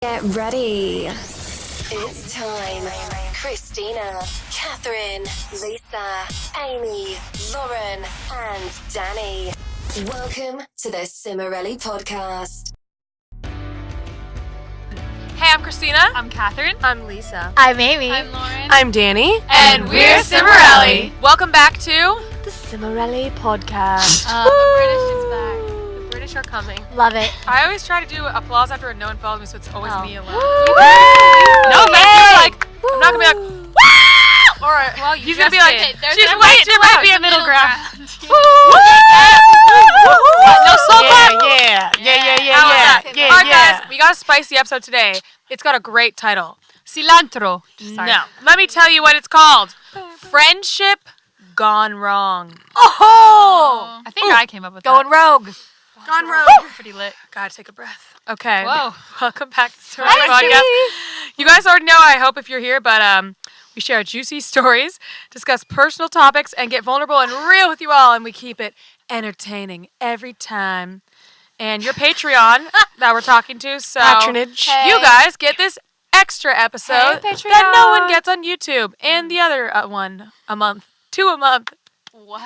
Get ready. It's time. Christina, Catherine, Lisa, Amy, Lauren, and Danny. Welcome to the Cimorelli podcast. Hey, I'm Christina. I'm Catherine. I'm Lisa. I'm Amy. I'm Lauren. I'm Danny. And we're Cimorelli. Welcome back to The Cimorelli podcast. The British is back. The British are coming. Love it. I always try to do applause after no one follows me, so it's always me alone. No, Like, I'm not going to be like, woo! Or Well, he's going to be like, There's she's a way middle too ground. loud. Be a middle ground. No slow clap. Yeah. All right, guys, we got a spicy episode today. It's got a great title. Cilantro. Sorry. No. Let me tell you what it's called. Friendship Gone Wrong. Oh! I think I came up with Going that. rogue. Gone rogue. Pretty lit. Gotta take a breath. Okay. Whoa. Welcome back to our podcast. You guys already know, I hope, if you're here, but we share juicy stories, discuss personal topics, and get vulnerable and real with you all, and we keep it entertaining every time. And your Patreon that we're talking to, so Patronage. you guys get this extra episode Hey, that no one gets on YouTube, and the other one a month, 2 a month. What?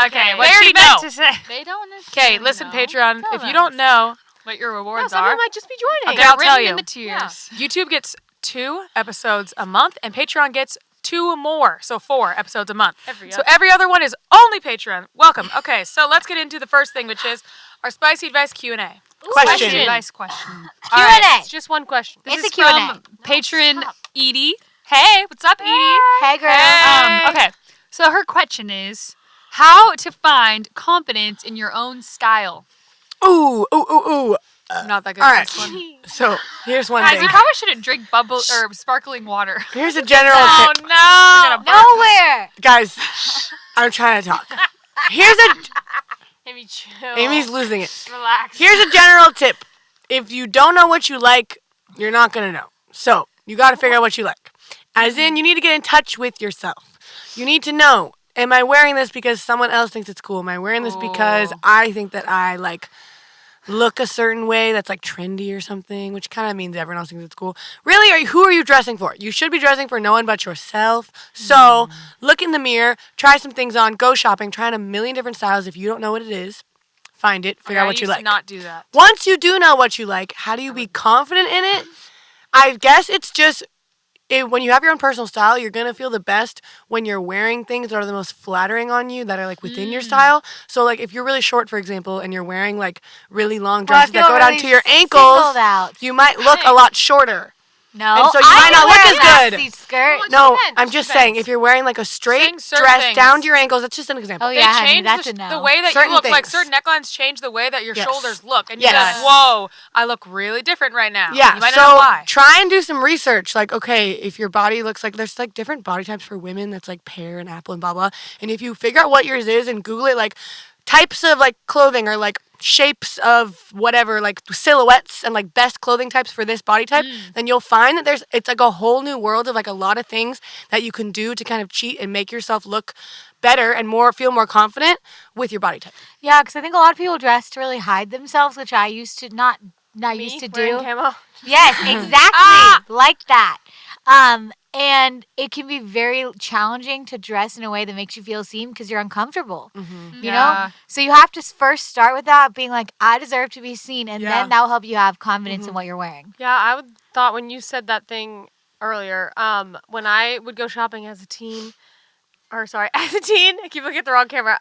Okay, What what she she meant know? to say. They don't Okay, listen, know. Patreon. Tell If you them don't know, what your No, rewards someone are. might just be joining. Okay, I'll They're tell written you. in the tiers. YouTube gets 2 episodes a month, and Patreon gets 2 more, so 4 episodes a month. So every other one is only Patreon. Welcome. Okay, so let's get into the first thing, which is our spicy advice Q&A. Question. Advice question. All right, Q&A. It's just one question. This It's is a Q&A. from patron Edie. Hey, what's up, Edie? Hey, girl. Hey. Okay, so her question is, how to find confidence in your own style? Ooh. I'm not that good All at right. this one. So, here's one Guys, thing. you probably shouldn't drink bubble or sparkling water. Here's a general Oh, tip. no. Nowhere. Guys, I'm trying to talk. Here's a... Amy, chill. Amy's losing it. Relax. Here's a general tip. If you don't know what you like, you're not going to know. So, you got to figure out what you like. As in, you need to get in touch with yourself. You need to know, am I wearing this because someone else thinks it's cool? Am I wearing this because I think that I, look a certain way that's, trendy or something, which kind of means everyone else thinks it's cool. Really, who are you dressing for? You should be dressing for no one but yourself. So, look in the mirror, try some things on, go shopping, try on a million different styles. If you don't know what it is, find it, figure out what you I used like. to not do that. Once you do know what you like, how do you be confident in it? I guess it's just when you have your own personal style, you're going to feel the best when you're wearing things that are the most flattering on you, that are within your style. So if you're really short, for example, and you're wearing really long dresses that go down to your ankles, Out. you might look a lot shorter. No. And so you might not look as good. Maxi skirt. No, depends, I'm just depends. saying, if you're wearing a straight Saying certain dress things. down to your ankles, that's just an example. Oh, They yeah, honey, change that's the, a no. the way that Certain you look. Like things. certain necklines change the way that your Yes. shoulders look, and Yes. you're like, "Whoa, I look really different right now." Yeah, you might so not know why. try and do some research. Okay, if your body looks there's different body types for women. That's pear and apple and blah blah. And if you figure out what yours is and Google it, types of clothing or shapes of whatever, silhouettes and best clothing types for this body type, then you'll find that it's a whole new world of a lot of things that you can do to kind of cheat and make yourself look better and feel more confident with your body type. Yeah, because I think a lot of people dress to really hide themselves, which I used to not used to do. Camo? Yes, exactly. Like that. And it can be very challenging to dress in a way that makes you feel seen because you're uncomfortable. You know? So you have to first start with that, being I deserve to be seen, and then that will help you have confidence in what you're wearing. Yeah, I thought when you said that thing earlier, when I would go shopping as a teen, I keep looking at the wrong camera.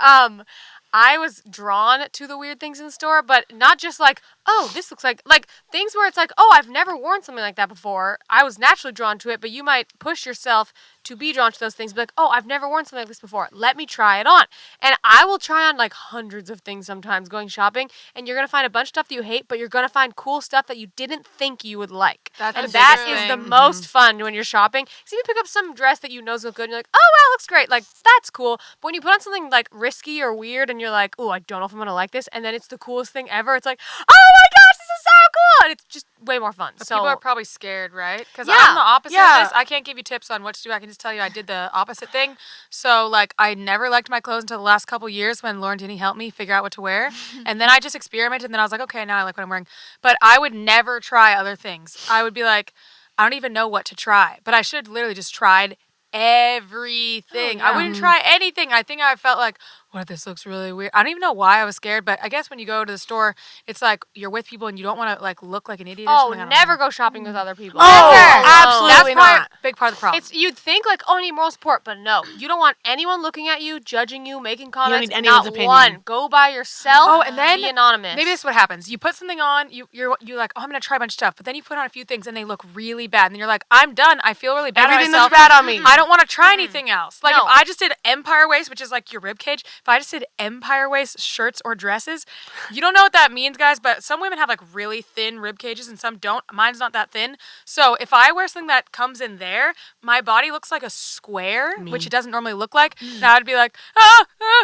I was drawn to the weird things in the store, but not just oh, this looks like things where it's oh, I've never worn something like that before. I was naturally drawn to it, but you might push yourself to be drawn to those things. Be oh, I've never worn something like this before. Let me try it on. And I will try on hundreds of things sometimes going shopping, and you're going to find a bunch of stuff that you hate, but you're going to find cool stuff that you didn't think you would like. That's and the that biggest is the thing. most fun when you're shopping. So you pick up some dress that you know is good, and you're oh, wow, looks great. That's cool. But when you put on something risky or weird, and you're oh, I don't know if I'm going to like this, and then it's the coolest thing ever, it's oh my gosh, this is so cool, and it's just way more fun. But So people are probably scared, right? Because Yeah, I'm the opposite yeah. of this. I can't give you tips on what to do. I can just tell you I did the opposite thing. So, like, I never liked my clothes until the last couple years when Lauren Denny helped me figure out what to wear. And then I just experimented, and then I was like, okay, now I like what I'm wearing. But I would never try other things. I would be like, I don't even know what to try. But I should have literally just tried everything. I wouldn't try anything. I think I felt like, what if this looks really weird? I don't even know why I was scared, but I guess when you go to the store, it's like you're with people and you don't want to like look like an idiot or oh, something. I don't never know. go shopping with other people. Oh, Never. absolutely That's probably not. a big part of the problem. It's you'd think like, oh, I need moral support, but no, you don't want anyone looking at you, judging you, making comments. need anyone's not opinion. one. Go by yourself. Oh, and then be anonymous. Maybe this is what happens. You put something on, you're like, oh, I'm gonna try a bunch of stuff, but then you put on a few things and they look really bad, and then you're like, I'm done. I feel really bad about Everything myself. looks bad on me. I don't want to try anything else. Like No. if I just did Empire waist, which is like your rib cage. If I just did Empire waist shirts or dresses, you don't know what that means, guys. But some women have like really thin rib cages and some don't. Mine's not that thin. So if I wear something that comes in there, my body looks like a square, which it doesn't normally look like. Now I'd be like,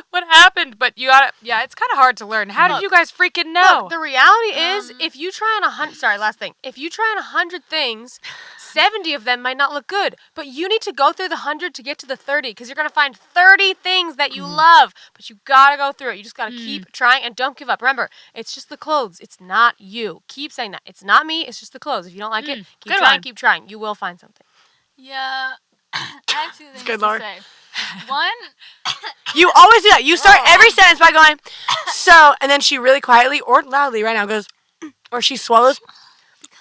what happened? But you gotta, yeah, it's kind of hard to learn. How did you guys freaking know? Look, the reality is, if you try on 100, sorry, last thing. If you try on 100 things, 70 of them might not look good, but you need to go through the 100 to get to the 30, because you're gonna find 30 things that you love. But you gotta go through it. You just gotta keep trying and don't give up. Remember, it's just the clothes. It's not you. Keep saying that. It's not me. It's just the clothes. If you don't like it, keep Good trying. one. Keep trying. You will find something. Yeah. I have two things good, to Laura. say. One, You always do that. You start every sentence by going, so, and then she really quietly or loudly right now goes, or she swallows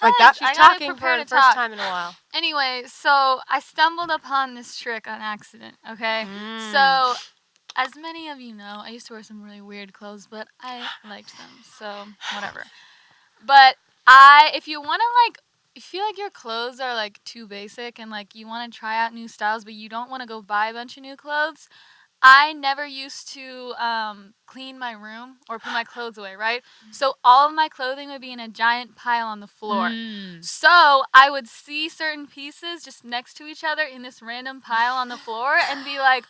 like that. I She's gotta talking for prepare the to first talk. time in a while. Anyway, so I stumbled upon this trick on accident, okay? So, as many of you know, I used to wear some really weird clothes, but I liked them, so whatever. But if you want to, like, you feel like your clothes are, like, too basic and, like, you want to try out new styles, but you don't want to go buy a bunch of new clothes, I never used to clean my room or put my clothes away, right? So all of my clothing would be in a giant pile on the floor. So I would see certain pieces just next to each other in this random pile on the floor and be like,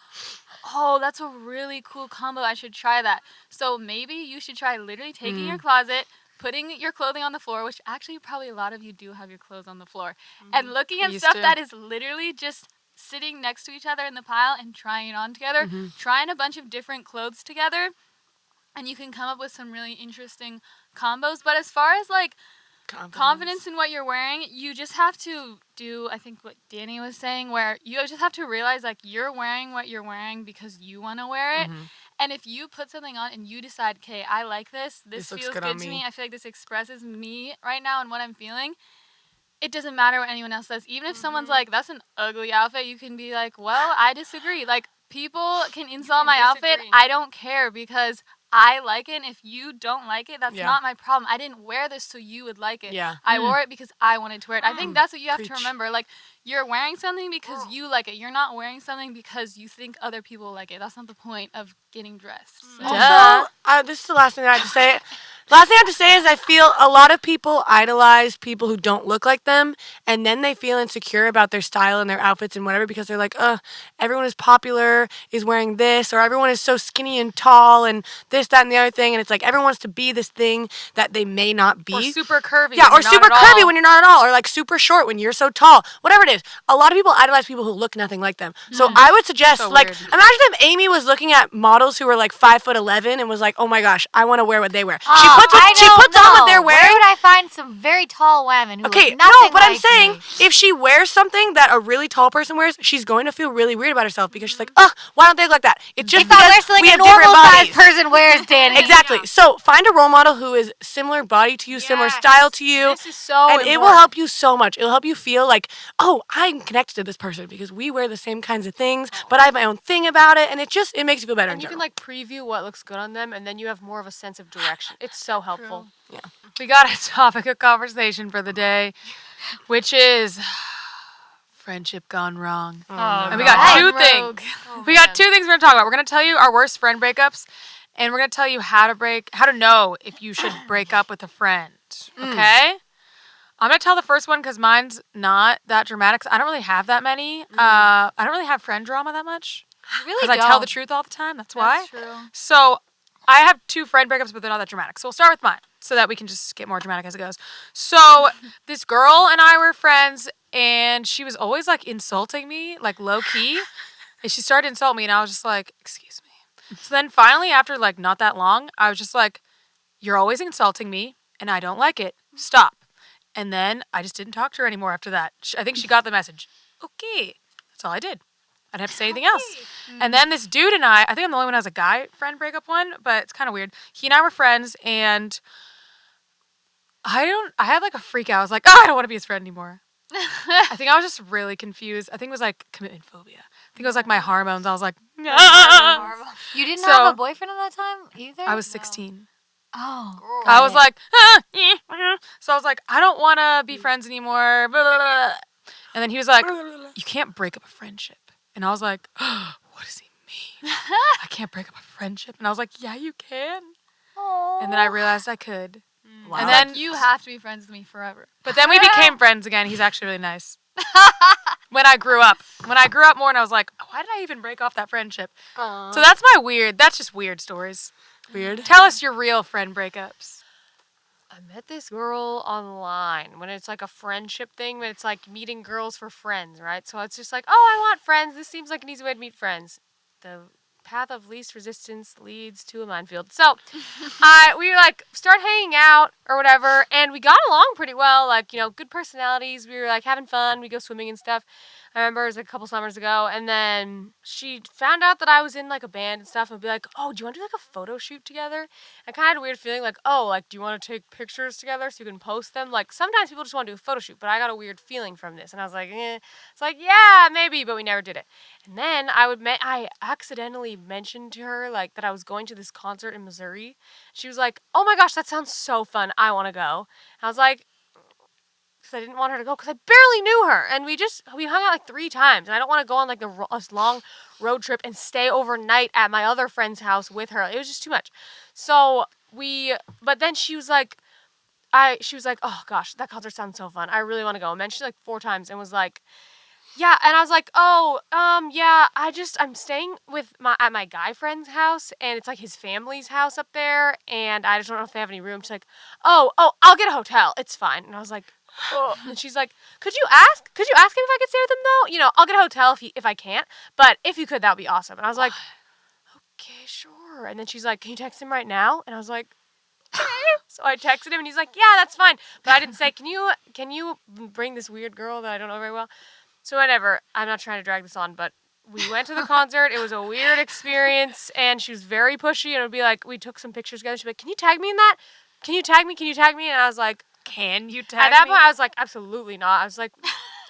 oh, that's a really cool combo. I should try that. So maybe you should try literally taking your closet, putting your clothing on the floor, which actually probably a lot of you do have your clothes on the floor, and looking at used stuff to. that is literally just sitting next to each other in the pile and trying it on together, trying a bunch of different clothes together, and you can come up with some really interesting combos. But as far as like confidence in what you're wearing, you just have to do, I think what Danny was saying, where you just have to realize like you're wearing what you're wearing because you want to wear it. And if you put something on and you decide, okay, I like this This looks feels good good on to me. me, I feel like this expresses me right now and what I'm feeling, it doesn't matter what anyone else says. Even if someone's like, that's an ugly outfit, you can be like, well, I disagree. Like, people can insult my outfit. I don't care because I like it. And if you don't like it, that's not my problem. I didn't wear this so you would like it. Yeah. I wore it because I wanted to wear it. I think that's what you have to Preach. remember. Like, you're wearing something because you like it. You're not wearing something because you think other people like it. That's not the point of getting dressed. So. Also, this is the last thing I have to say. Last thing I have to say is I feel a lot of people idolize people who don't look like them, and then they feel insecure about their style and their outfits and whatever because they're like, everyone is popular, is wearing this, or everyone is so skinny and tall and this, that, and the other thing, and it's like everyone wants to be this thing that they may not be. Or super curvy. Yeah, when or you're not super at curvy all. when you're not at all, or like super short when you're so tall. Whatever it is. A lot of people idolize people who look nothing like them. So I would suggest, So like, weird. imagine if Amy was looking at models who were like 5'11" and was like, oh my gosh, I want to wear what they wear. She puts on what they're wearing. Where would I find some very tall women who Okay, look nothing no, but I'm like saying me? if she wears something that a really tall person wears, she's going to feel really weird about herself because she's like, why don't they look like that? It's just If I wear because something we a have different normal sized bodies. person wears, Danny. Exactly. So find a role model who is similar body to you, similar style to you. This is so And it will help you so much. It'll help you feel like, oh, I'm connected to this person because we wear the same kinds of things, but I have my own thing about it, and it makes you feel better. And you can like preview what looks good on them, and then you have more of a sense of direction. It's so helpful. We got a topic of conversation for the day, which is friendship gone wrong. And we got two things. We got two things we're gonna talk about. We're gonna tell you our worst friend breakups, and we're gonna tell you how to know if you should break up with a friend. Okay. I'm gonna tell the first one because mine's not that dramatic. 'Cause I don't really have that many. I don't really have friend drama that much. Really Because I tell the truth all the time. That's why. That's true. So I have two friend breakups, but they're not that dramatic. So we'll start with mine. so that we can just get more dramatic as it goes. So this girl and I were friends, and she was always like insulting me, like low key. And she started to insult me, and I was just like, excuse me. So then finally, after like not that long, I was just like, you're always insulting me, and I don't like it. Stop. And then I just didn't talk to her anymore after that. I think she got the message. Okay. That's all I did. I didn't have to say anything else. And then this dude and I think I'm the only one who has a guy friend breakup one, but it's kind of weird. He and I were friends, and I had like a freak out. I was like, I don't want to be his friend anymore. I think I was just really confused. I think it was like commitment phobia. I think it was like my hormones. I was like, You didn't So- have a boyfriend at that time either? I was 16. Oh. I was like, so I was like, I don't want to be friends anymore. Blah, blah, blah. And then he was like, you can't break up a friendship. And I was like, what does he mean? I can't break up a friendship. And I was like, yeah, you can. And then I realized I could. Wow. And then, You have to be friends with me forever. but then we became friends again. He's actually really nice. When I grew up more, and I was like, why did I even break off that friendship? So that's just weird stories. Weird. Tell us your real friend breakups. I met this girl online when it's like a friendship thing, but it's like meeting girls for friends, right? So it's just like, oh, I want friends. This seems like an easy way to meet friends. The path of least resistance leads to a minefield. So we like start hanging out or whatever, and we got along pretty well. Like, you know, good personalities. We were like having fun. We go swimming and stuff. I remember it was like a couple summers ago, and then she found out that I was in like a band and stuff, and be like, "Oh, do you want to do like a photo shoot together?" I kind of had a weird feeling like, "Oh, like do you want to take pictures together so you can post them?" Like sometimes people just want to do a photo shoot, but I got a weird feeling from this, and I was like, "Eh." It's like, yeah, maybe, but we never did it. And then I accidentally mentioned to her like that I was going to this concert in Missouri. She was like, "Oh my gosh, that sounds so fun! I want to go." I was like, because I didn't want her to go because I barely knew her, and we hung out like 3 times, and I don't want to go on like a long road trip and stay overnight at my other friend's house with her. It was just too much. So but then she was like, oh gosh, that concert sounds so fun. I really want to go. And then she like 4 times and was like, yeah, and I was like, oh, yeah, I'm staying at my guy friend's house, and it's like his family's house up there, and I just don't know if they have any room. She's like, oh, I'll get a hotel. It's fine. And I was like, oh. And she's like, could you ask him if I could stay with him though? You know, I'll get a hotel if I can't, but if you could, that would be awesome. And I was like, okay, sure. And then she's like, can you text him right now? And I was like, so I texted him, and he's like, yeah, that's fine. But I didn't say, can you bring this weird girl that I don't know very well? So whatever, I'm not trying to drag this on, but we went to the concert. It was a weird experience, and she was very pushy, and it would be like, we took some pictures together. She'd be like, can you tag me in that? Can you tag me? And I was like, Can you tag at that me? point, I was like, absolutely not. I was like,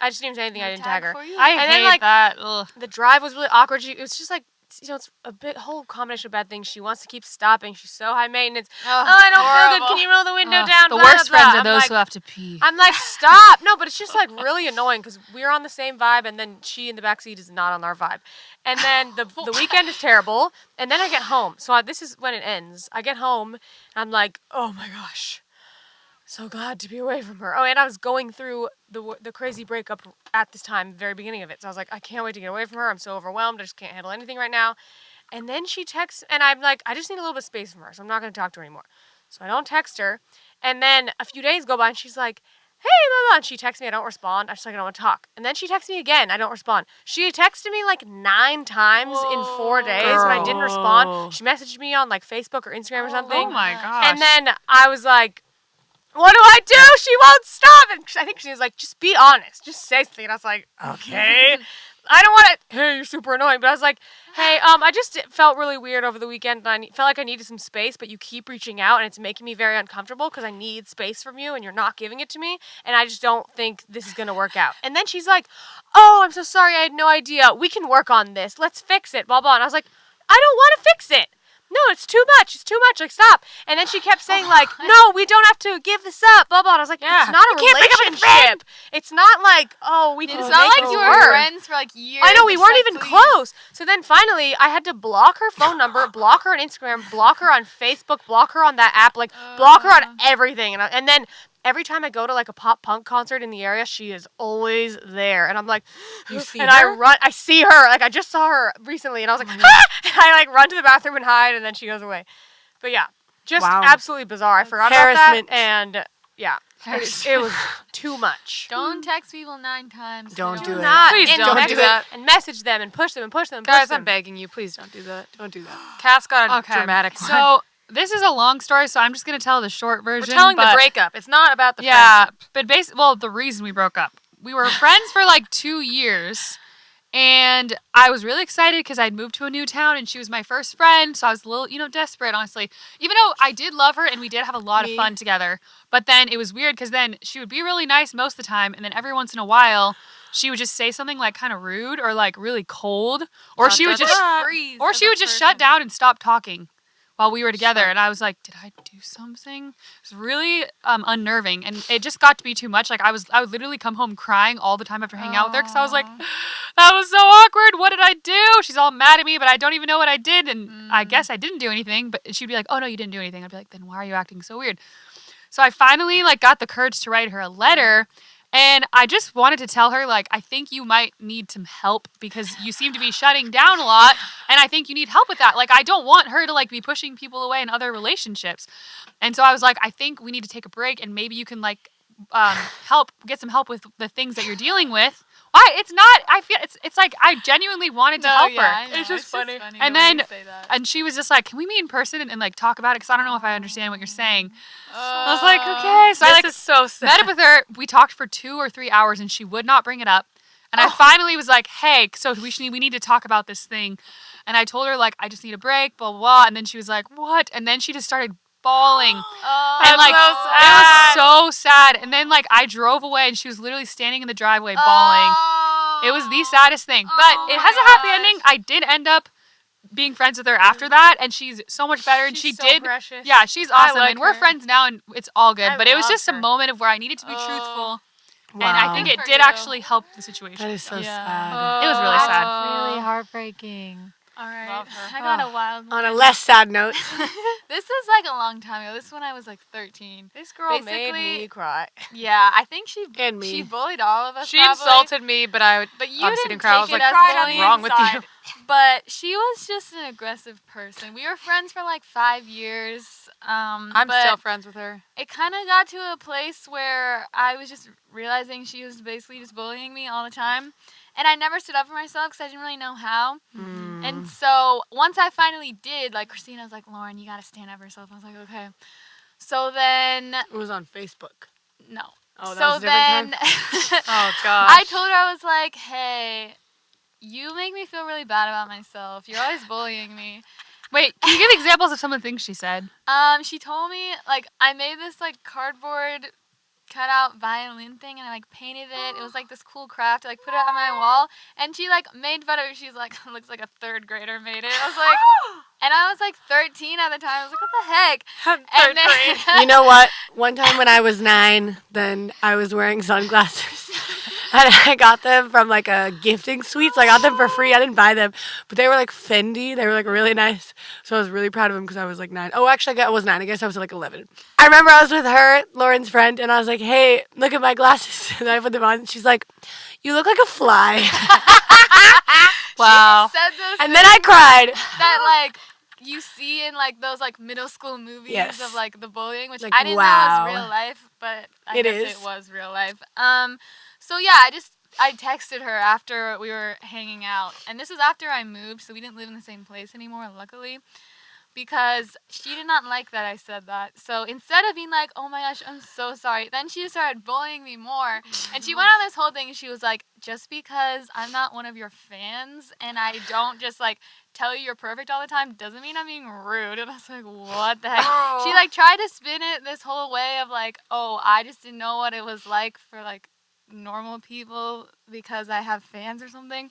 I just didn't say anything. I didn't tag her. I And hate then, like, that. Ugh. The drive was really awkward. It was just like, you know, it's a whole combination of bad things. She wants to keep stopping. She's so high maintenance. Oh, I don't feel good. Can you roll the window down? The Blah, worst blah, friends blah. are I'm those like, who have to pee. I'm like, stop. No, but it's just like really annoying because we're on the same vibe, and then she in the backseat is not on our vibe. And then the weekend is terrible. And then I get home. So this is when it ends. I get home, and I'm like, oh my gosh. So glad to be away from her. Oh, and I was going through the crazy breakup at this time, the very beginning of it. So I was like, I can't wait to get away from her. I'm so overwhelmed. I just can't handle anything right now. And then she texts, and I'm like, I just need a little bit of space from her, so I'm not going to talk to her anymore. So I don't text her. And then a few days go by, and she's like, hey, blah, blah. And she texts me, I don't respond. I'm just like, I don't want to talk. And then she texts me again, I don't respond. She texted me like 9 times in 4 days, and I didn't respond. She messaged me on like Facebook or Instagram or something. Oh my gosh. And then I was like, what do I do? She won't stop. And I think she was like, just be honest. Just say something. And I was like, okay. I don't want to, hey, you're super annoying. But I was like, hey, I just felt really weird over the weekend. And I felt like I needed some space, but you keep reaching out, and it's making me very uncomfortable because I need space from you, and you're not giving it to me. And I just don't think this is going to work out. And then she's like, oh, I'm so sorry. I had no idea. We can work on this. Let's fix it, blah, blah. And I was like, I don't want to fix it. No, it's too much. It's too much. Like, stop. And then she kept saying, like, no, we don't have to give this up, blah, blah. And I was like, it's not a relationship. It's not like, oh, we can It's make not like this you work. were friends for like years. I know, we It's weren't like, even please. close. So then finally, I had to block her phone number, block her on Instagram, block her on Facebook, block her on that app, like, block her on everything. And then every time I go to like a pop punk concert in the area, she is always there. And I'm like, You see and her? I see her. Like, I just saw her recently, and I was like, ah! And I like run to the bathroom and hide, and then she goes away. But yeah, Just Wow. absolutely bizarre. I forgot Harassment. about that. And yeah, it was too much. Don't text people 9 times. Don't do it. Not Please and don't text do that. and message them and push them and push them. And push Guys, them. I'm begging you, please don't do that. Don't do that. Cass got a Okay. dramatic one. So this is a long story, so I'm just gonna tell the short We're version. telling the but- breakup. It's not about the Yeah, friendship. but basically, well, the reason we broke up, we were friends for like 2 years, and I was really excited because I'd moved to a new town, and she was my first friend, so I was a little, desperate, honestly. Even though I did love her, and we did have a lot of fun together, but then it was weird because then she would be really nice most of the time, and then every once in a while, she would just say something like kind of rude or like really cold, or she would just freeze. or as she a would just person. shut down and stop talking while we were together. And I was like, did I do something? It was really unnerving. And it just got to be too much. Like I would literally come home crying all the time after hanging out with her because I was like, that was so awkward. What did I do? She's all mad at me, but I don't even know what I did. And I guess I didn't do anything. But she'd be like, oh, no, you didn't do anything. I'd be like, then why are you acting so weird? So I finally got the courage to write her a letter. And I just wanted to tell her, I think you might need some help because you seem to be shutting down a lot. And I think you need help with that. I don't want her to, be pushing people away in other relationships. And so I was like, I think we need to take a break and maybe you can, get some help with the things that you're dealing with. Why? It's not, I feel, it's like I genuinely wanted to help her. It's just funny. And then, and she was just like, can we meet in person and talk about it? Because I don't know if I understand what you're saying. I was like, okay. So I This is so sad. met up with her. We talked for 2 or 3 hours, and she would not bring it up. And I finally was like, "Hey, so we need to talk about this thing." And I told her I just need a break, blah blah blah. And then she was like, "What?" And then she just started bawling, and That's so it was so sad. And then I drove away, and she was literally standing in the driveway bawling. It was the saddest thing, but it has a happy ending. I did end up being friends with her after that, and she's so much better. And she so did. precious. Yeah, she's awesome, like and we're her. friends now, and it's all good. I But it was love just a her. moment of where I needed to be truthful, and Wow. I think it For did you. actually help the situation. That is so Yeah. sad. It was really That's sad. really heartbreaking. All right. Love her. I got a wild one. On a less sad note, This is a long time ago. This is when I was 13. This girl made Basically- me cry. Yeah, I think she And me. she bullied all of us. She probably. insulted me, but I But you obviously didn't didn't cry. I take was like, it as what's bullying wrong with you? But she was just an aggressive person. We were friends for 5 years. I'm but still friends with her. it kind of got to a place where I was just realizing she was basically just bullying me all the time. And I never stood up for myself because I didn't really know how. And so once I finally did, Christina was like, Lauren, you got to stand up for yourself. I was like, okay. So then, it was on Facebook. no. Oh, that so was a different then Oh gosh. I told her, I was like, hey, you make me feel really bad about myself. You're always bullying me. Wait, can you give examples of some of the things she said? She told me, I made this, cardboard cutout violin thing, and I, painted it. It was, this cool craft. I, put it on my wall, and she, made fun of it. She's like, looks like a 3rd grader made it. I was like, and I was, 13 at the time. I was like, what the heck? And then, You know what? One time when I was 9, then I was wearing sunglasses. And I got them from a gifting suite. So I got them for free. I didn't buy them. But they were Fendi. They were really nice. So I was really proud of them because I was 9. Oh, actually, I was 9. I guess I was 11. I remember I was with her, Lauren's friend, and I was like, hey, look at my glasses. And I put them on. And she's like, you look like a fly. Wow. said this And then I cried. that, you see in, those, middle school movies Yes. of, the bullying, which Like, I didn't wow. know was real life, but I It guess is. it was real life. So, yeah, I texted her after we were hanging out. And this was after I moved, so we didn't live in the same place anymore, luckily. Because she did not like that I said that. So instead of being like, oh my gosh, I'm so sorry, then she started bullying me more. And she went on this whole thing, and she was like, just because I'm not one of your fans and I don't just tell you you're perfect all the time doesn't mean I'm being rude. And I was like, what the heck? She tried to spin it this whole way of oh, I just didn't know what it was like for normal people because I have fans or something.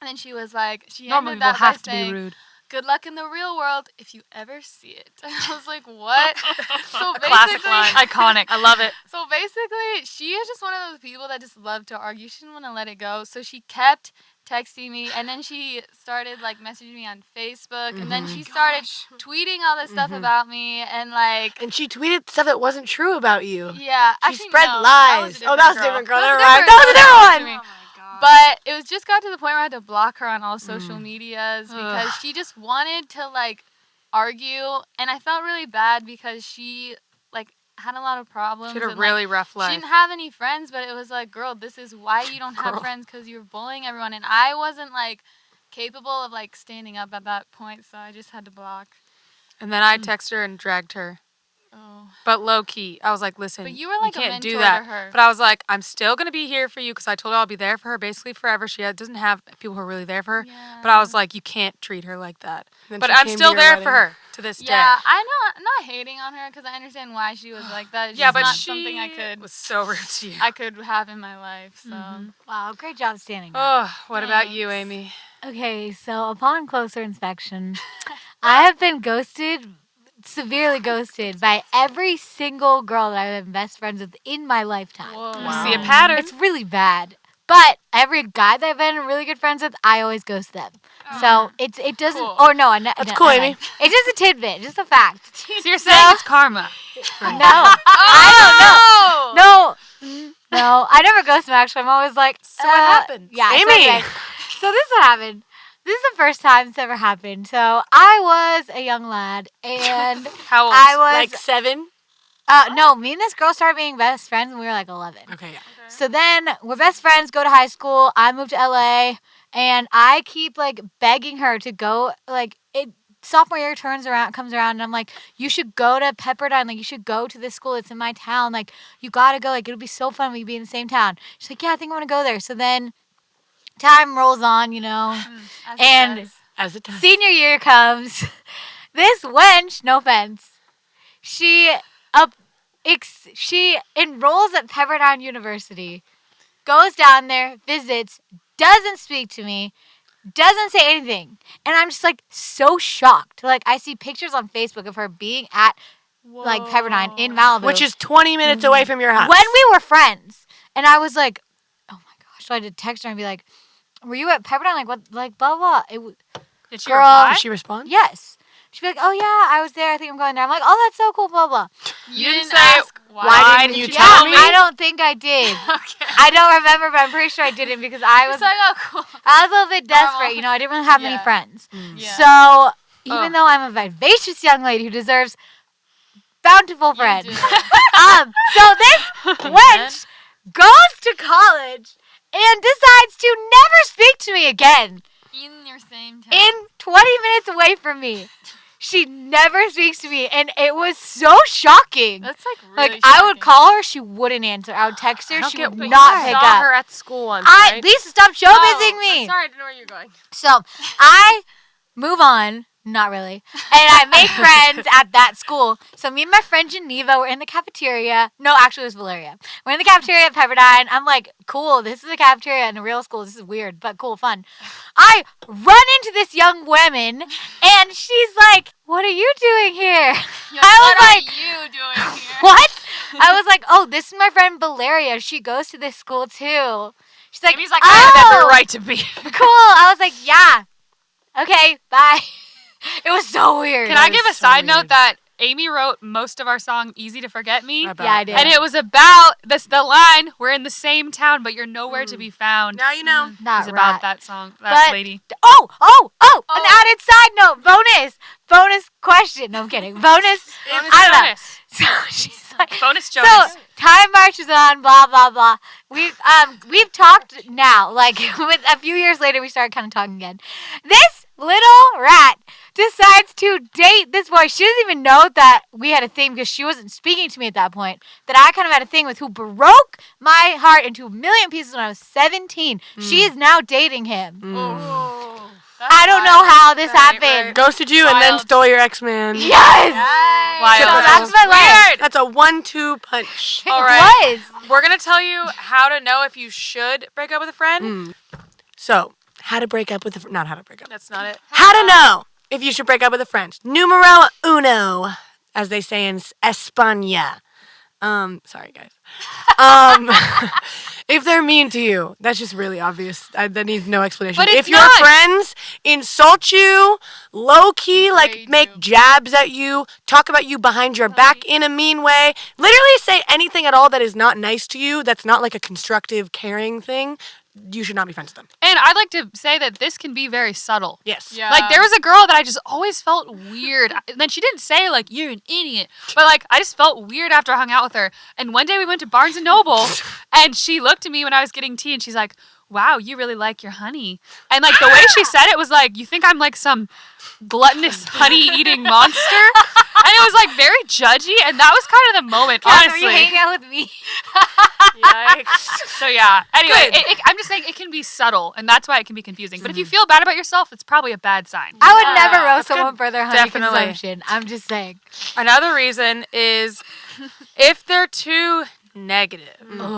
And then she was like, she Normal ended people that by have to be saying, rude. good luck in the real world if you ever see it. I was like, what? So Classic line. Iconic. I love it. So basically, she is just one of those people that just love to argue. She didn't want to let it go. So she kept texting me, and then she started messaging me on Facebook, and then she started tweeting all this stuff about me, and And she tweeted stuff that wasn't true about you. yeah, She actually, spread no, lies. That was a different girl. Never That mind. was That was a different to me. one. But it was just got to the point where I had to block her on all social medias because she just wanted to argue, and I felt really bad because she had a lot of problems. She had a and, really rough She life. didn't have any friends, but it was like, girl, this is why you don't have friends, because you're bullying everyone, and I wasn't capable of standing up at that point, so I just had to block. And then I texted her and dragged her. Oh. But low key, I was like, listen, But you were like a can't do mentor that. to her. But I was like, I'm still going to be here for you because I told her I'll be there for her basically forever. She doesn't have people who are really there for her. Yeah. But I was like, you can't treat her like that. Then But she I'm came to still your there wedding. for her to this day. Yeah, I know. I'm not hating on her because I understand why she was like that. It's Yeah, just but not she something I was so rude to you. could have in my life. So Wow, great job standing up. Oh, what about you, Thanks. Amy? Okay, so upon closer inspection, I have been severely ghosted by every single girl that I've been best friends with in my lifetime. whoa. I see a pattern. It's really bad. But every guy that I've been really good friends with, I always ghost them. So it doesn't. Cool. Or no, That's cool, Amy. It's just a tidbit, just a fact. So you're saying it's karma. No, I don't know. No, I never ghost them. Actually, I'm always like. So what happened? Yeah, so Amy. anyway, so this is what happened. This is the first time it's ever happened. So I was a young lad, and How old? I was Like 7? no. Me and this girl started being best friends when we were like 11. Okay, yeah. So then we're best friends, go to high school. I moved to LA, and I keep begging her to go. Sophomore year comes around, and I'm like, you should go to Pepperdine. You should go to this school. It's in my town. You gotta go. It'll be so fun. We'd be in the same town. She's like, yeah, I think I want to go there. So then time rolls on, As it and does. As a time. senior year comes. This wench, no offense, she enrolls at Pepperdine University, goes down there, visits, doesn't speak to me, doesn't say anything. And I'm just so shocked. I see pictures on Facebook of her being at Pepperdine in Malibu. Which is 20 minutes away from your house. when we were friends. And I was like, oh my gosh. So I did text her and be like, were you at Pepperdine? What, blah, blah. Did she Girl. reply? Did she respond? Yes. She'd be like, oh yeah, I was there. I think I'm going there. I'm like, oh, that's so cool, blah, blah. You didn't didn't say, ask why didn't you Yeah, tell me? I don't think I did. Okay. I don't remember, but I'm pretty sure I didn't because I was It's oh, cool. I was a little bit desperate. Normal. I didn't really have many Yeah. friends. Yeah. So even though I'm a vivacious young lady who deserves bountiful friends, do. so this wench goes to college and decides to never speak to me again. In your same town. In 20 minutes away from me. She never speaks to me, and it was so shocking. That's really I would shocking. call her, she wouldn't answer. I would text her, don't she get would why. not I pick saw up. her at school once, right? Lisa, stop showbizing me. Sorry, I didn't know where you're going. So I move on. Not really. And I make friends at that school. So me and my friend Geneva were in the cafeteria. No, actually it was Valeria. We're in the cafeteria at Pepperdine. I'm like, cool, this is a cafeteria in a real school. This is weird, but cool, fun. I run into this young woman, and she's like, what are you doing here? I was What like, are you doing here? what? I was like, oh, this is my friend Valeria. She goes to this school too. She's like, Amy's like, oh, I have every right to be. cool. I was like, yeah. Okay, bye. It was so weird. Can I give a so side weird. note that Amy wrote most of our song "Easy to Forget Me"? I bet. Yeah, I did. And it was about the line, "We're in the same town, but you're nowhere to be found." Now you know. Not Is about rat. that song, that But- lady. Oh, an added side note. Bonus question. No, I'm kidding. Bonus. I don't know. Bonus. So she's like, Bonus so Jonas. time marches on, blah, blah, blah. We've talked now, with a few years later, we started kind of talking again. This little rat decides to date this boy. She doesn't even know that we had a thing because she wasn't speaking to me at that point. That I kind of had a thing with who broke my heart into a million pieces when I was 17. She is now dating him. Oh, I don't know how this happened. Ghosted you and then Wild. stole your ex-man. Yes! Wild. So that's my life. That's a 1-2 punch. All It right. was. We're going to tell you how to know if you should break up with a friend. So, how to break up with a friend. Not how to break up. That's not it. How to know if you should break up with a friend. Numero uno, as they say in España. Sorry, guys. If they're mean to you, that's just really obvious. That needs no explanation. But it's if your not. friends insult you, low-key, Degrade make you. jabs at you, talk about you behind your back in a mean way, literally say anything at all that is not nice to you, that's not like a constructive, caring thing, you should not be friends with them. And I'd like to say that this can be very subtle. Yes. Yeah. Like, there was a girl that I just always felt weird. Then she didn't say, like, you're an idiot. But, like, I just felt weird after I hung out with her. And one day we went to Barnes & Noble, and she looked at me when I was getting tea, and she's like, wow, you really like your honey. And, like, the way she said it was like, you think I'm, like, some gluttonous honey-eating monster? And it was, like, very judgy, and that was kind of the moment, Catherine, honestly. you hang out with me. Yikes. So, yeah. Anyway, I'm just saying it can be subtle, and that's why it can be confusing. But if you feel bad about yourself, it's probably a bad sign. I would never roast someone for their honey Definitely. consumption. I'm just saying. Another reason is if they're too negative.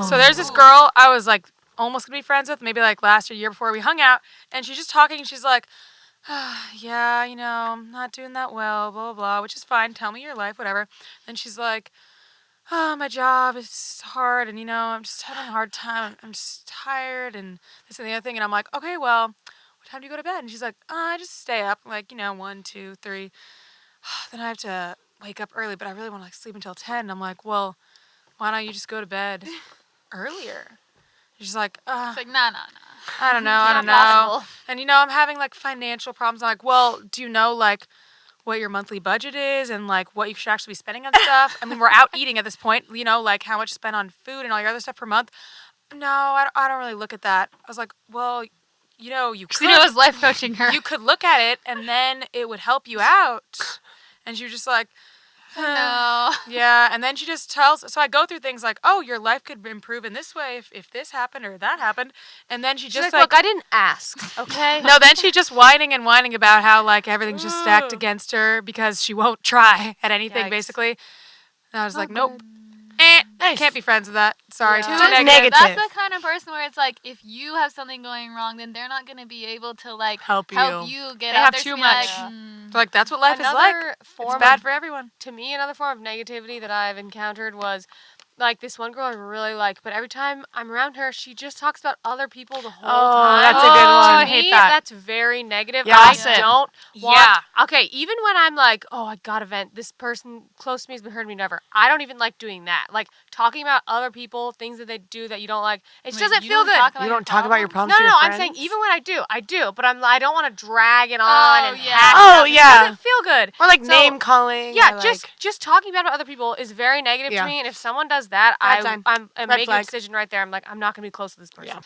So there's this girl I was like almost gonna be friends with, maybe like last year before we hung out, and she's just talking and she's like, yeah, you know, I'm not doing that well, blah, blah, blah, which is fine. Tell me your life, whatever. Then she's like, oh, my job is hard, and, you know, I'm just having a hard time. I'm just tired, and this and the other thing. And I'm like, okay, well, what time do you go to bed? And she's like, I just stay up, like, you know, 1, 2, 3. Then I have to wake up early, but I really want to, like, sleep until 10. And I'm like, well, why don't you just go to bed earlier? She's like, It's like, nah. I don't know. Possible. And, you know, I'm having, like, financial problems. I'm like, well, do you know, like, what your monthly budget is and, like, what you should actually be spending on stuff? I mean, we're out eating at this point, you know, like, how much you spend on food and all your other stuff per month. No, I don't really look at that. I was like, well, you know, you could. Christina was life coaching her. You could look at it, and then it would help you out. And she was just like, No. yeah. And then she just tells. So I go through things like, oh, your life could improve in this way if this happened or that happened. And then she She's just like, look, I didn't ask, okay? no, then she just whining about how like everything's just stacked against her because she won't try at anything, Yikes. basically. And I was like, nope. Nice. Can't be friends with that. Sorry, Yeah. too negative. Negative. That's the kind of person where it's like, if you have something going wrong, then they're not going to be able to, like, Help you. get They out have there too to be much. like, They're like, that's what life is like. Another It's form bad of, for everyone. to me, another form of negativity that I've encountered was, like, this one girl I really like, but every time I'm around her, she just talks about other people the whole time. that's a good one. To I hate me, that. That's very negative. Yeah. I Opposite. don't want... Yeah. Okay, even when I'm like, oh, I gotta vent, this person close to me has been hurting me, never. I don't even like doing that. Like, talking about other people, things that they do that you don't like, it just doesn't feel good. You don't talk about your problems No, to your I'm friends? saying even when I do, but I don't want to drag it on and yeah. hash it Oh, out. yeah. It doesn't feel good. Or like So- name calling. Yeah, or, just talking bad about other people is very negative Yeah. to me, and if someone does that, Bad sign. I'm Red making flag. a decision right there. I'm like, I'm not gonna be close to this person.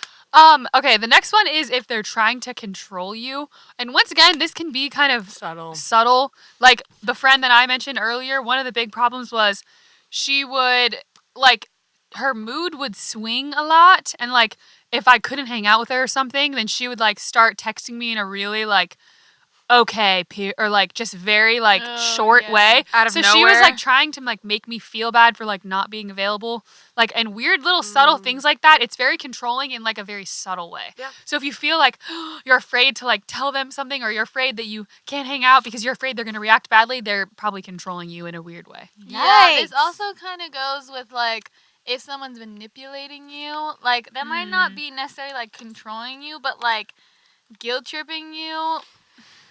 Okay, the next one is if they're trying to control you. And once again, this can be kind of subtle. Like the friend that I mentioned earlier, one of the big problems was she would, like, her mood would swing a lot. And, like, if I couldn't hang out with her or something, then she would, like, start texting me in a really, like, okay, or like just very like short yeah. way. Out of so she was nowhere? like trying to like make me feel bad for like not being available, like, and weird little subtle things like that. It's very controlling in like a very subtle way. Yeah. So if you feel like you're afraid to like tell them something, or you're afraid that you can't hang out because you're afraid they're gonna react badly, they're probably controlling you in a weird way. Yeah, this Yikes. also kind of goes with, like, if someone's manipulating you, like, that might not be necessarily, like, controlling you, but, like, guilt tripping you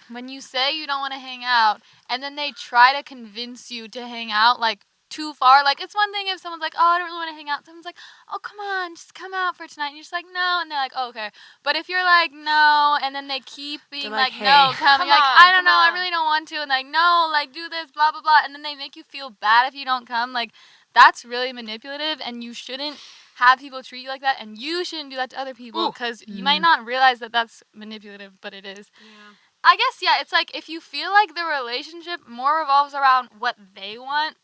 when you say you don't want to hang out, and then they try to convince you to hang out, like, too far. Like, it's one thing if someone's like, oh, I don't really want to hang out. Someone's like, oh, come on, just come out for tonight. And you're just like, no. And they're like, oh, okay. But if you're like, no, and then they keep being like, like, no, hey. come. Come You're like, on, I don't come know. I on. really don't want to. And like, no, like, do this, blah, blah, blah. And then they make you feel bad if you don't come. Like, that's really manipulative, and you shouldn't have people treat you like that, and you shouldn't do that to other people, because you might not realize that that's manipulative, but it is. I guess, yeah, it's like if you feel like the relationship more revolves around what they want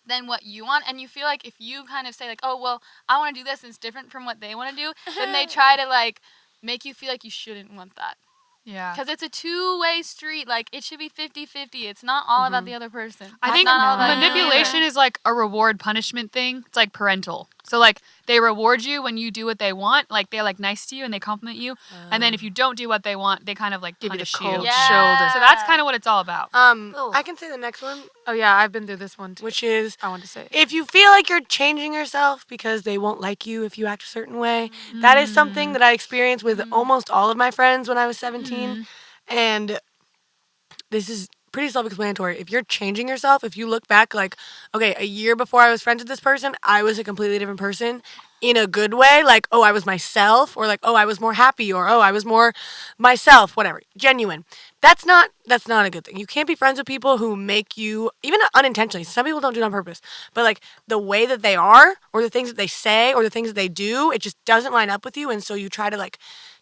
than what you want, and you feel like if you kind of say like, oh, well, I want to do this and it's different from what they want to do, then they try to like make you feel like you shouldn't want that. Yeah. Because it's a two-way street. Like, it should be 50-50. It's not all about the other person. I It's think not all about you manipulation either. is like a reward punishment thing. It's like parental. So like they reward you when you do what they want. Like they're like nice to you and they compliment you. And then if you don't do what they want, they kind of like Give you the punish cold you. Yeah. shoulder. So that's kind of what it's all about. I can say the next one, Oh yeah, I've been through this one too. which is I want to say. if you feel like you're changing yourself because they won't like you if you act a certain way, that is something that I experienced with almost all of my friends when I was 17. And this is pretty self-explanatory. If you're changing yourself, if you look back like, okay, a year before I was friends with this person, I was a completely different person. in a good way, like, oh, I was myself, or like, oh, I was more happy, or oh, I was more myself, whatever, genuine. That's not a good thing. You can't be friends with people who make you, even unintentionally, some people don't do it on purpose, but like the way that they are, or the things that they say, or the things that they do, it just doesn't line up with you, and so you try to like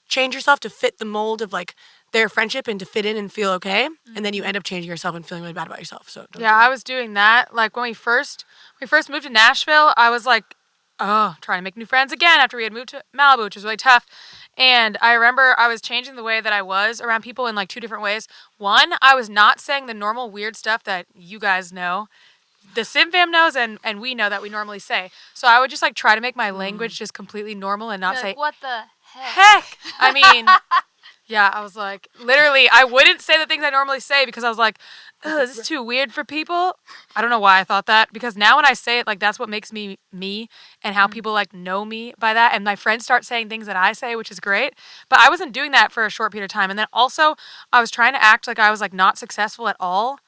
change yourself to fit the mold of like their friendship and to fit in and feel okay, and then you end up changing yourself and feeling really bad about yourself. So don't do I was doing that. Like when we first moved to Nashville, I was like, oh, trying to make new friends again after we had moved to Malibu, which was really tough. And I remember I was changing the way that I was around people in like two different ways. One, I was not saying the normal weird stuff that you guys know. The Sim fam knows and we know that we normally say. So I would just like try to make my language just completely normal and not Like, say, what the heck? I mean, yeah, I was like, literally, I wouldn't say the things I normally say because I was like, oh, this is too weird for people. I don't know why I thought that, because now when I say it, like, that's what makes me me and how people like know me by that. And my friends start saying things that I say, which is great. But I wasn't doing that for a short period of time. And then also I was trying to act like I was like not successful at all.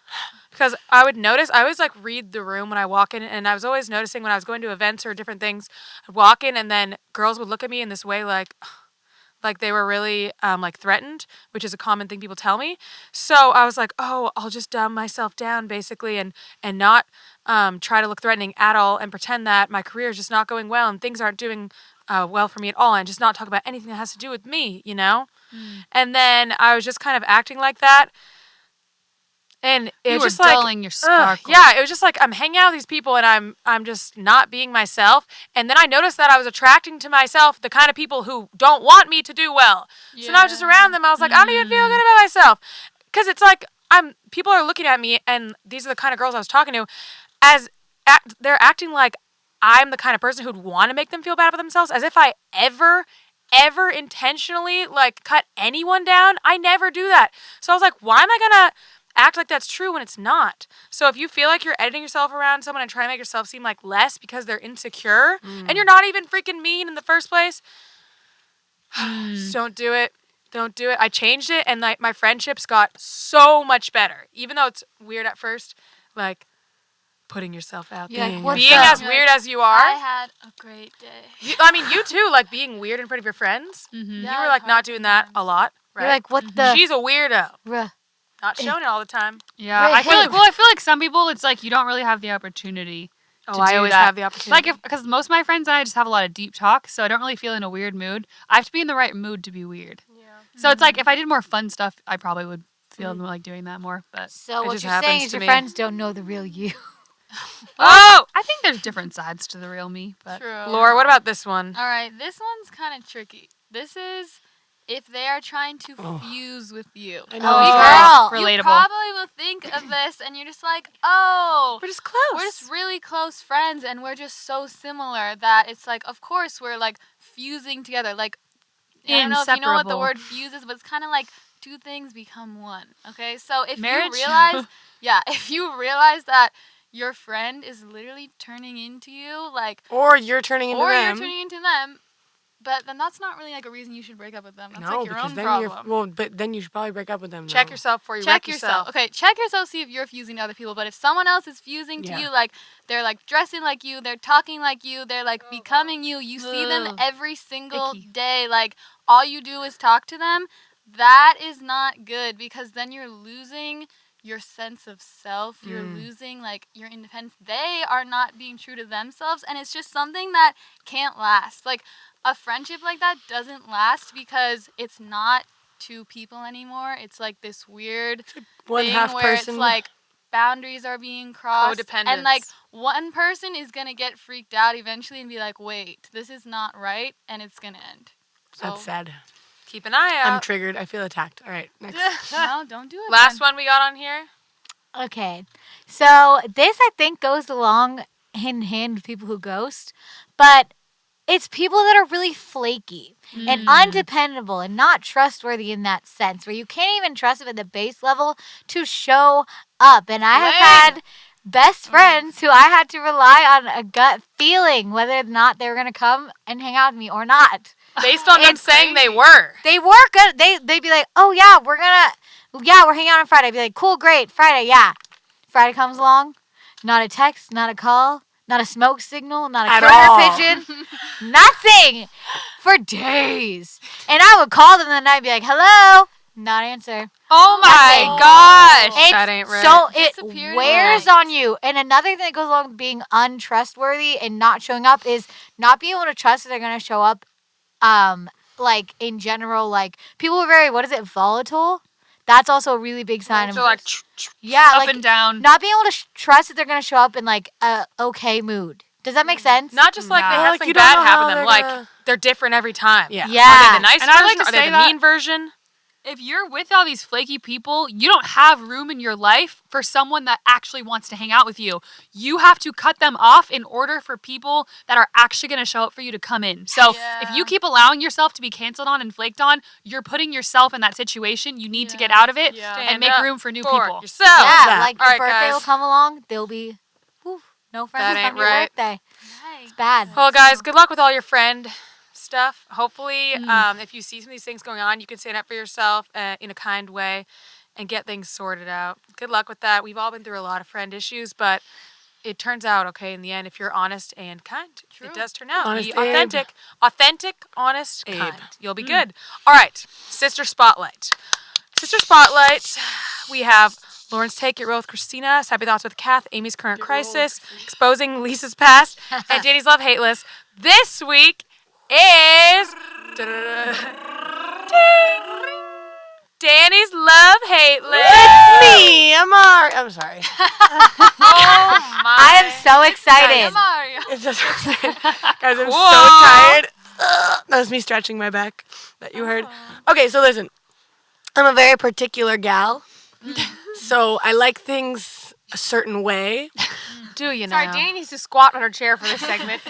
Because I would notice, I always like read the room when I walk in, and I was always noticing when I was going to events or different things, I'd walk in and then girls would look at me in this way like they were really like threatened, which is a common thing people tell me. So I was like, oh, I'll just dumb myself down basically and not try to look threatening at all and pretend that my career is just not going well and things aren't doing well for me at all, and just not talk about anything that has to do with me, you know? And then I was just kind of acting like that. And it You was were just like, dulling your sparkle. yeah, it was just like I'm hanging out with these people and I'm just not being myself. And then I noticed that I was attracting to myself the kind of people who don't want me to do well. So now I was just around them. I was like, I don't even feel good about myself, because it's like people are looking at me, and these are the kind of girls I was talking to, as they're acting like I'm the kind of person who'd want to make them feel bad about themselves, as if I ever intentionally like cut anyone down. I never do that. So I was like, why am I gonna act like that's true when it's not? So if you feel like you're editing yourself around someone and trying to make yourself seem like less because they're insecure and you're not even freaking mean in the first place, just don't do it. Don't do it. I changed it, and like my friendships got so much better, even though it's weird at first. Like putting yourself out there, being as weird as you are. I had a great day. I mean, you too, like being weird in front of your friends. Mm-hmm. You were like not doing that a lot, right? You're like, what the? She's a weirdo. Not showing it all the time. Yeah, I feel like some people, it's like you don't really have the opportunity. Oh, I always have the opportunity. Like, because most of my friends and I just have a lot of deep talk, so I don't really feel in a weird mood. I have to be in the right mood to be weird. Yeah. So it's like if I did more fun stuff, I probably would feel like doing that more. But So what you're saying is your friends don't know the real you. oh, I think there's different sides to the real me. But True. Laura, what about this one? All right, this one's kind of tricky. This is if they are trying to fuse with you. I girl. know. Relatable. You probably will think of this and you're just like, oh, We're just close. we're just really close friends and we're just so similar that it's like, of course, we're like fusing together. Like, I don't know if you know what the Inseparable. word fuse is, but it's kind of like two things become one. Okay, so if Marriage? you realize, if you realize that your friend is literally turning into you, like, Or you're turning into or them. you're turning into them, but then that's not really like a reason you should break up with them. That's no, like your because own then problem. but then you should probably break up with them. Check though. yourself before you Check wreck yourself. Okay, check yourself, see if you're fusing to other people. But if someone else is fusing to Yeah. you, like they're like dressing like you, they're talking like you, they're like becoming you, you see them Ugh. every single Icky. day, like all you do is talk to them, that is not good because then you're losing your sense of self, you're losing like your independence. They are not being true to themselves, and it's just something that can't last. Like a friendship like that doesn't last because it's not two people anymore. It's like this weird One thing half where person. it's like boundaries are being crossed, and like one person is gonna get freaked out eventually and be like, "Wait, this is not right," and it's gonna end. So, That's sad. Keep an eye I'm out. triggered. I feel attacked. All right, next. No, don't do it. Last then. one we got on here. Okay. So this I think goes along hand in hand with people who ghost, but it's people that are really flaky and undependable and not trustworthy in that sense, where you can't even trust them at the base level to show up. And I have had best friends who I had to rely on a gut feeling whether or not they were going to come and hang out with me or not. Based on them It's saying they were. They were good. They'd be like, oh, yeah, we're hanging out on Friday. I'd be like, cool, great, Friday, yeah. Friday comes along, not a text, not a call, not a smoke signal, not a At critter all. pigeon, nothing for days. And I would call them and I'd be like, hello, not answer. Oh my Nothing. gosh. That ain't right. So it Disappeared wears overnight. on you. And another thing that goes along with being untrustworthy and not showing up is not being able to trust that they're going to show up. Like in general, like people are very, what is it, volatile? That's also a really big sign of So like yeah, up like and down. not being able to trust that they're going to show up in like a okay mood. Does that make sense? Not just like they Nah. have Like, something you don't bad know happen how to them. they're Like gonna- they're different every time. Yeah. Are Yeah. they the nice And I version? like to Are they say the that- mean version? If you're with all these flaky people, you don't have room in your life for someone that actually wants to hang out with you. You have to cut them off in order for people that are actually going to show up for you to come in. So if you keep allowing yourself to be canceled on and flaked on, you're putting yourself in that situation. You need to get out of it Yeah. and Stand make up room for new for people. yourself. Yeah, that. like All your right, birthday guys. will come along. There'll be no friends That ain't on your right. birthday. It's bad. Well, guys, good luck with all your friend stuff. Hopefully, if you see some of these things going on, you can stand up for yourself in a kind way and get things sorted out. Good luck with that. We've all been through a lot of friend issues, but it turns out okay in the end if you're honest and kind. It does turn out. Honest Be Abe. authentic, honest, Abe. kind. You'll be good. All right, Sister Spotlight. Sister Spotlight, we have Lauren's Take, Get Real with Christina, Happy Thoughts with Kath, Amy's Current Crisis, Exposing Lisa's Past, and Danny's Love Hate List. This week is Danny's Love Hate List. Me, I'm sorry. Oh my. I am so excited. Mario. It's just guys, I'm so Whoa. tired. That was me stretching my back that you heard. Okay, so listen. I'm a very particular gal. So I like things a certain way. Do you know? Sorry, Danny needs to squat on her chair for this segment.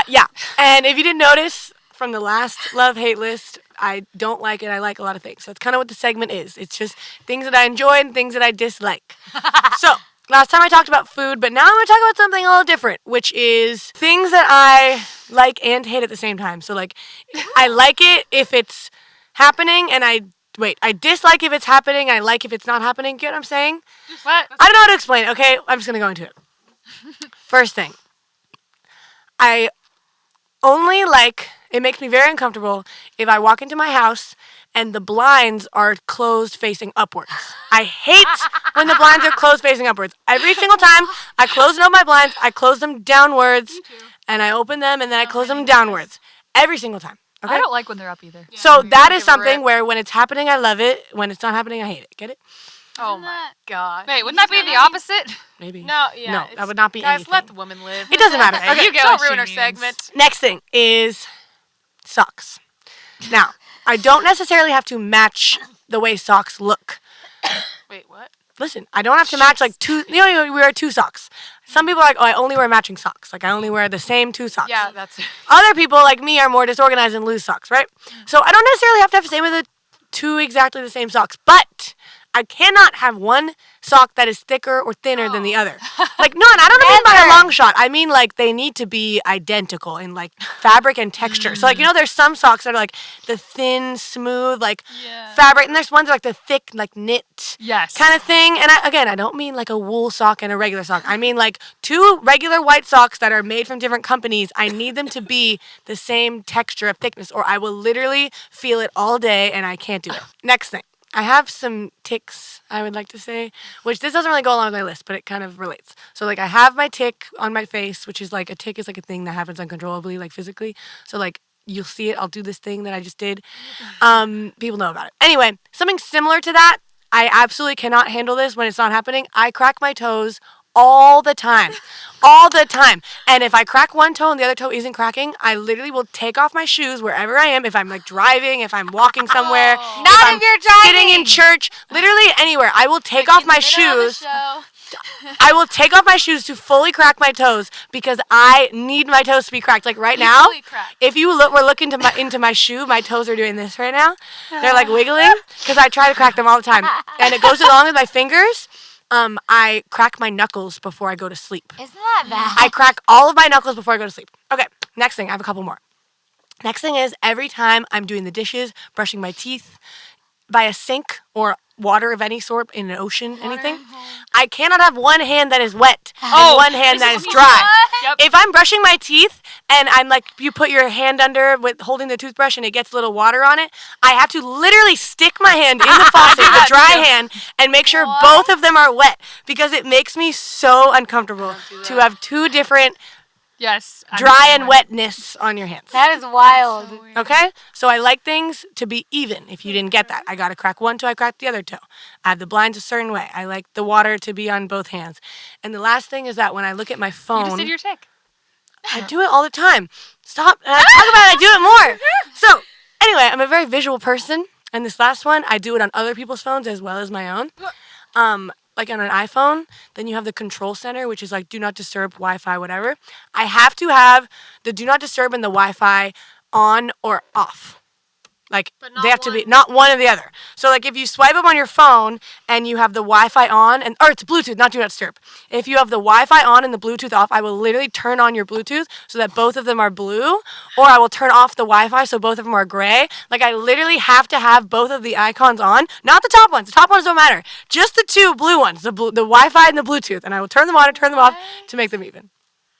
Yeah. And if you didn't notice from the last love hate list, I don't like it. I like a lot of things. So that's kind of what the segment is. It's just things that I enjoy and things that I dislike. So last time I talked about food, but now I'm going to talk about something a little different, which is things that I like and hate at the same time. So like I like it if it's happening and I dislike if it's happening. I like if it's not happening. Get what I'm saying? What? I don't know how to explain it, okay? I'm just going to go into it. First thing. I only like, it makes me very uncomfortable if I walk into my house and the blinds are closed facing upwards. I hate when the blinds are closed facing upwards. Every single time I close and open my blinds, I close them downwards and I open them and then I close them downwards. Every single time. Okay? I don't like when they're up either. So that give is a something rip. where when it's happening, I love it. When it's not happening, I hate it. Get it? Oh my god. Wait, wouldn't that be the opposite? Maybe. No, yeah. No, that would not be Guys, anything. let the woman live. It doesn't matter. Okay, You go. Don't ruin her segment. Next thing is socks. Now, I don't necessarily have to match the way socks look. Wait, what? Listen, I don't have to match like two. You know, we wear two socks. Some people are like, oh, I only wear matching socks. Like I only wear the same two socks. Yeah, that's it. Other people like me are more disorganized and lose socks, right? So I don't necessarily have to have the same with the two exactly the same socks, but I cannot have one sock that is thicker or thinner than the other. Like, no, and I don't mean by a long shot. I mean, like, they need to be identical in, like, fabric and texture. So, like, you know, there's some socks that are, like, the thin, smooth, like, fabric. And there's ones that are, like, the thick, like, knit Yes. kind of thing. And, I don't mean, like, a wool sock and a regular sock. I mean, like, two regular white socks that are made from different companies. I need them to be the same texture of thickness, or I will literally feel it all day, and I can't do it. Next thing. I have some tics, I would like to say, which this doesn't really go along with my list, but it kind of relates. So, like, I have my tic on my face, which is, like, a tic is, like, a thing that happens uncontrollably, like, physically. So, like, you'll see it. I'll do this thing that I just did. People know about it. Anyway, something similar to that, I absolutely cannot handle this when it's not happening. I crack my toes all the time. All the time. And if I crack one toe and the other toe isn't cracking, I literally will take off my shoes wherever I am. If I'm like driving, if I'm walking somewhere, Not if you're driving. sitting in church, literally anywhere. I will take off my shoes. I will take off my shoes to fully crack my toes because I need my toes to be cracked. Like right now, if you were looking into my shoe, my toes are doing this right now. They're like wiggling because I try to crack them all the time. And it goes along with my fingers. I crack my knuckles before I go to sleep. Isn't that bad? I crack all of my knuckles before I go to sleep. Okay, next thing. I have a couple more. Next thing is every time I'm doing the dishes, brushing my teeth by a sink or water of any sort in an ocean, anything, I cannot have one hand that is wet and one hand that is dry. Yep. If I'm brushing my teeth and I'm like, you put your hand under with holding the toothbrush and it gets a little water on it, I have to literally stick my hand in the faucet, the dry hand, and make sure both of them are wet because it makes me so uncomfortable to have two different Yes. I dry understand and that. wetness on your hands. That is wild. Okay? So I like things to be even. If you didn't get that, I got to crack one toe, I cracked the other toe. I have the blinds a certain way. I like the water to be on both hands. And the last thing is that when I look at my phone, You just did your tick. I do it all the time. Stop. And I talk about it, I do it more. So, anyway, I'm a very visual person. And this last one, I do it on other people's phones as well as my own. Like on an iPhone, then you have the control center, which is like do not disturb, Wi-Fi, whatever. I have to have the do not disturb and the Wi-Fi on or off. Like they have to be not one or the other. So like if you swipe up on your phone and you have the Wi-Fi on or it's Bluetooth, not do not disturb. If you have the Wi-Fi on and the Bluetooth off, I will literally turn on your Bluetooth so that both of them are blue, or I will turn off the Wi-Fi so both of them are gray. Like I literally have to have both of the icons on, not the top ones. The top ones don't matter. Just the two blue ones, the Wi-Fi and the Bluetooth, and I will turn them on and turn them off to make them even.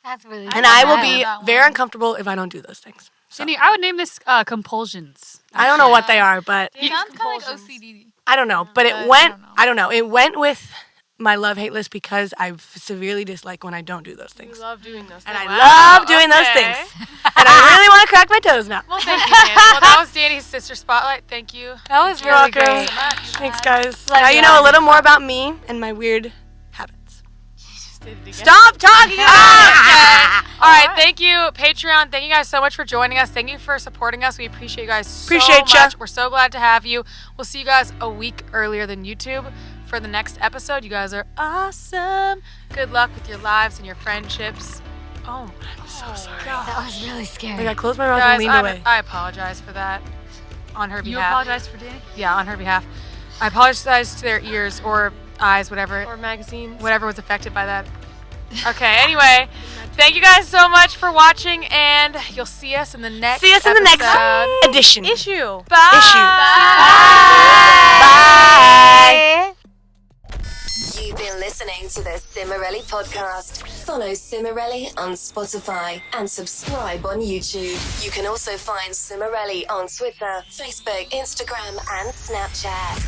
That's really And I will know be that very one. uncomfortable if I don't do those things. So, Jenny, I would name this compulsions. I don't know what they are, but It sounds kind of like OCD. I don't know. But it I went. don't know. I don't know. It went with my love-hate list because I severely dislike when I don't do those You things, love doing those and things. I love doing those things. And I really want to crack my toes now. Well, thank you, Danny. Well, that was Danny's sister spotlight. Thank you. That was You're really welcome. great. Thanks, guys. Love Now you you. know a little more about me and my weird habits. Did it again. Stop talking about All right, thank you, Patreon. Thank you guys so much for joining us. Thank you for supporting us. We appreciate you guys so Appreciate ya. much. We're so glad to have you. We'll see you guys a week earlier than YouTube for the next episode. You guys are awesome. Good luck with your lives and your friendships. Oh, I'm so sorry. That was really scary. Like I closed my mouth and Guys, leaned away. I apologize for that on her You behalf. apologize for Danny? Yeah, on her behalf. I apologize to their ears or eyes, whatever Magazines. whatever was affected by that. Okay, anyway, thank you guys so much for watching, and you'll see us in the next See us in the next episode. edition. issue. Bye. You've been listening to the Cimorelli podcast. Follow Cimorelli on Spotify and subscribe on YouTube. You can also find Cimorelli on Twitter, Facebook, Instagram, and Snapchat.